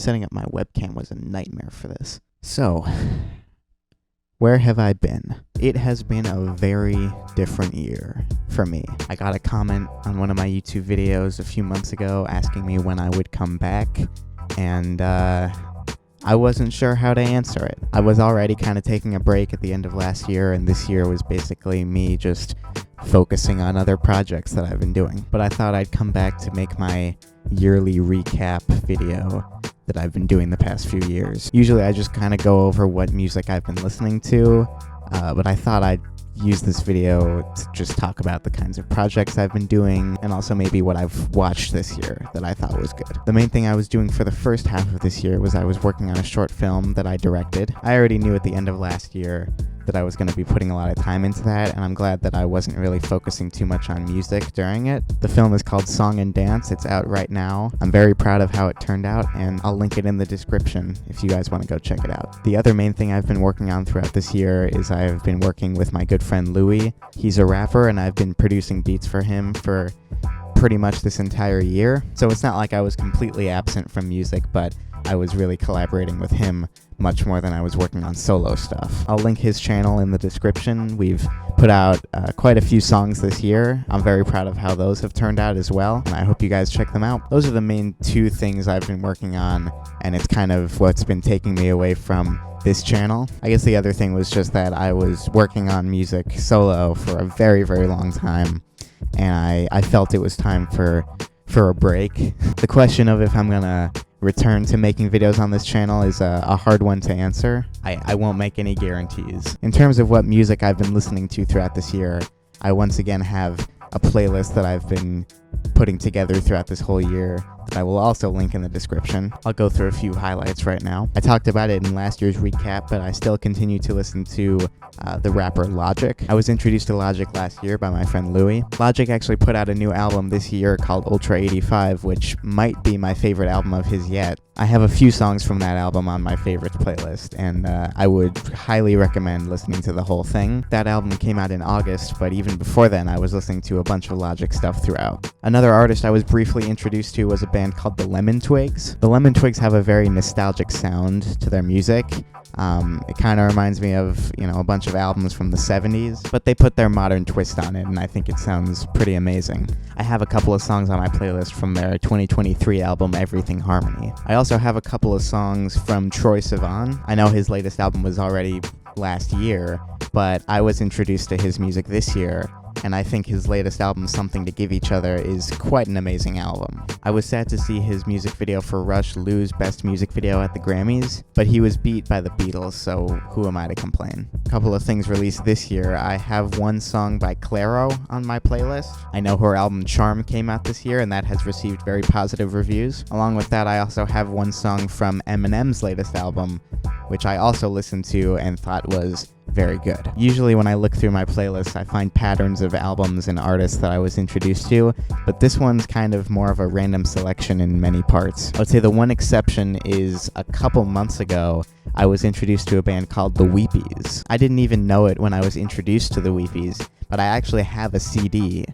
setting up my webcam was a nightmare for this. So, where have I been? It has been a very different year for me. I got a comment on one of my YouTube videos a few months ago asking me when I would come back, and I wasn't sure how to answer it. I was already kind of taking a break at the end of last year, and this year was basically me just focusing on other projects that I've been doing. But I thought I'd come back to make my yearly recap video that I've been doing the past few years. Usually I just kind of go over what music I've been listening to, but I thought I'd use this video to just talk about the kinds of projects I've been doing, and also maybe what I've watched this year that I thought was good. The main thing I was doing for the first half of this year was I was working on a short film that I directed. I already knew at the end of last year that I was going to be putting a lot of time into that, and I'm glad that I wasn't really focusing too much on music during it. The film is called Song and Dance. It's out right now. I'm very proud of how it turned out, and I'll link it in the description if you guys want to go check it out. The other main thing I've been working on throughout this year is I've been working with my good friend Louis. He's a rapper, and I've been producing beats for him for pretty much this entire year. So it's not like I was completely absent from music, but I was really collaborating with him much more than I was working on solo stuff. I'll link his channel in the description. We've put out quite a few songs this year. I'm very proud of how those have turned out as well, and I hope you guys check them out. Those are the main two things I've been working on, and it's kind of what's been taking me away from this channel. I guess the other thing was just that I was working on music solo for a very, very long time, and I felt it was time for a break. The question of if I'm gonna return to making videos on this channel is a hard one to answer. I won't make any guarantees. In terms of what music I've been listening to throughout this year, I once again have a playlist that I've been putting together throughout this whole year that I will also link in the description. I'll go through a few highlights right now. I talked about it in last year's recap, but I still continue to listen to the rapper Logic. I was introduced to Logic last year by my friend Louis. Logic actually put out a new album this year called Ultra 85, which might be my favorite album of his yet. I have a few songs from that album on my favorites playlist, and I would highly recommend listening to the whole thing. That album came out in August, but even before then I was listening to a bunch of Logic stuff throughout. Another artist I was briefly introduced to was a band called the Lemon Twigs. The Lemon Twigs have a very nostalgic sound to their music. It kind of reminds me of, a bunch of albums from the 70s, but they put their modern twist on it, and I think it sounds pretty amazing. I have a couple of songs on my playlist from their 2023 album, Everything Harmony. I also have a couple of songs from Troye Sivan. I know his latest album was already last year, but I was introduced to his music this year, and I think his latest album, Something to Give Each Other, is quite an amazing album. I was sad to see his music video for Rush lose Best Music Video at the Grammys, but he was beat by the Beatles, so who am I to complain? A couple of things released this year. I have one song by Clairo on my playlist. I know her album Charm came out this year, and that has received very positive reviews. Along with that, I also have one song from Eminem's latest album, which I also listened to and thought was very good. Usually when I look through my playlists, I find patterns of albums and artists that I was introduced to, but this one's kind of more of a random selection in many parts. I would say the one exception is a couple months ago, I was introduced to a band called The Weepies. I didn't even know it when I was introduced to The Weepies, but I actually have a CD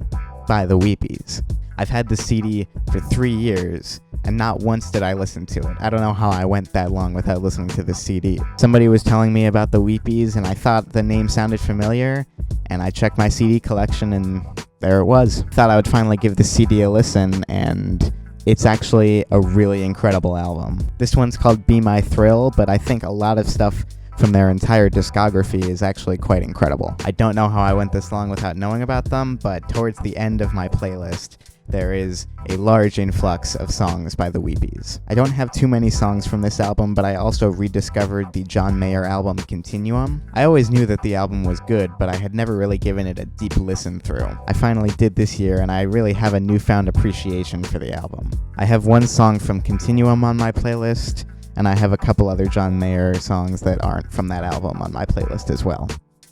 by The Weepies. I've had the CD for 3 years, and not once did I listen to it. I don't know how I went that long without listening to this CD. Somebody was telling me about the Weepies, and I thought the name sounded familiar, and I checked my CD collection, and there it was. Thought I would finally give the CD a listen, and it's actually a really incredible album. This one's called Be My Thrill, but I think a lot of stuff from their entire discography is actually quite incredible. I don't know how I went this long without knowing about them, but towards the end of my playlist, there is a large influx of songs by the Weepies. I don't have too many songs from this album, but I also rediscovered the John Mayer album Continuum. I always knew that the album was good, but I had never really given it a deep listen through. I finally did this year, and I really have a newfound appreciation for the album. I have one song from Continuum on my playlist, and I have a couple other John Mayer songs that aren't from that album on my playlist as well.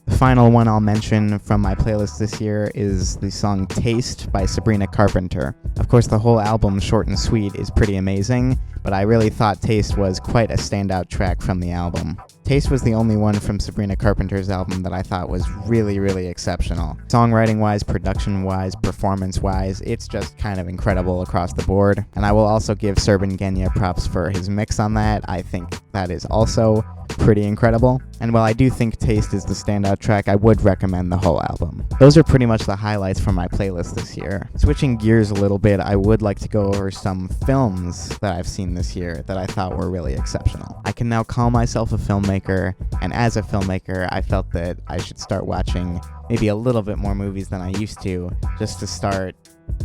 The The final one I'll mention from my playlist this year is the song Taste by Sabrina Carpenter. Of course, the whole album, short and sweet, is pretty amazing, but I really thought Taste was quite a standout track from the album. Taste was the only one from Sabrina Carpenter's album that I thought was really, really exceptional. Songwriting-wise, production-wise, performance-wise, it's just kind of incredible across the board. And I will also give Serban Genya props for his mix on that. I think that is also pretty incredible. And while I do think Taste is the standout track, I would recommend the whole album. Those are pretty much the highlights from my playlist this year. Switching gears a little bit, I would like to go over some films that I've seen this year that I thought were really exceptional. I can now call myself a filmmaker, and as a filmmaker, I felt that I should start watching maybe a little bit more movies than I used to, just to start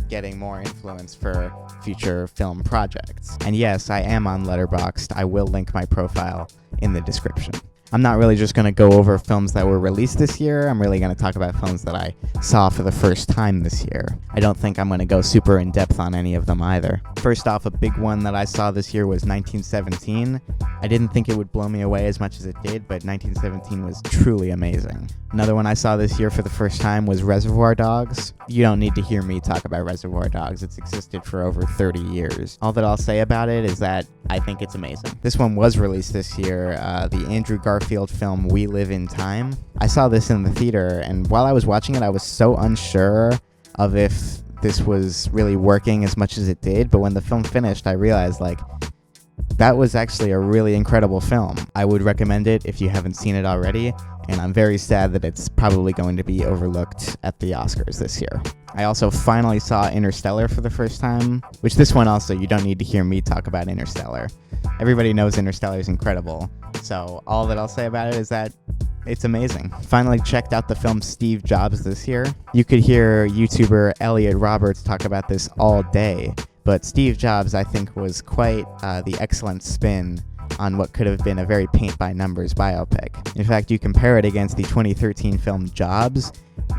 getting more influence for future film projects. And yes, I am on Letterboxd. I will link my profile in the description. I'm not really just going to go over films that were released this year. I'm really going to talk about films that I saw for the first time this year. I don't think I'm going to go super in depth on any of them either. First off, a big one that I saw this year was 1917. I didn't think it would blow me away as much as it did, but 1917 was truly amazing. Another one I saw this year for the first time was Reservoir Dogs. You don't need to hear me talk about Reservoir Dogs. It's existed for over 30 years. All that I'll say about it is that I think it's amazing. This one was released this year, the Andrew Garfield film We Live in Time. I saw this in the theater, and while I was watching it, I was so unsure of if this was really working as much as it did, but when the film finished, I realized, that was actually a really incredible film. I would recommend it if you haven't seen it already, and I'm very sad that it's probably going to be overlooked at the Oscars this year. I also finally saw Interstellar for the first time, which this one also, you don't need to hear me talk about Interstellar. Everybody knows Interstellar is incredible, so all that I'll say about it is that it's amazing. Finally checked out the film Steve Jobs this year. You could hear YouTuber Elliot Roberts talk about this all day, but Steve Jobs, I think, was quite the excellent spin on what could have been a very paint-by-numbers biopic. In fact, you compare it against the 2013 film Jobs,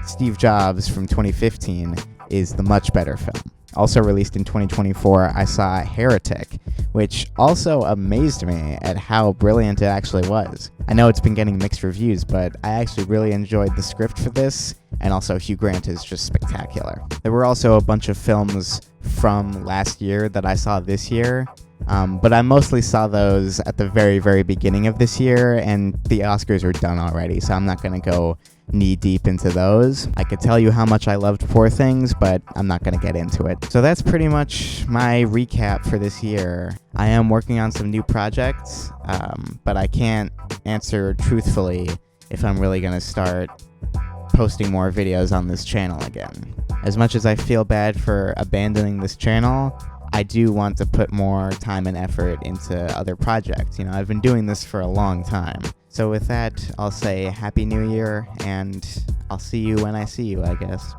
Steve Jobs from 2015 is the much better film. Also released in 2024, I saw Heretic, which also amazed me at how brilliant it actually was. I know it's been getting mixed reviews, but I actually really enjoyed the script for this, and also Hugh Grant is just spectacular. There were also a bunch of films from last year that I saw this year, but I mostly saw those at the very, very beginning of this year, and the Oscars are done already, so I'm not going to go knee-deep into those. I could tell you how much I loved Poor Things, but I'm not going to get into it. So that's pretty much my recap for this year. I am working on some new projects, but I can't answer truthfully if I'm really going to start posting more videos on this channel again. As much as I feel bad for abandoning this channel, I do want to put more time and effort into other projects. I've been doing this for a long time. So with that, I'll say Happy New Year, and I'll see you when I see you, I guess.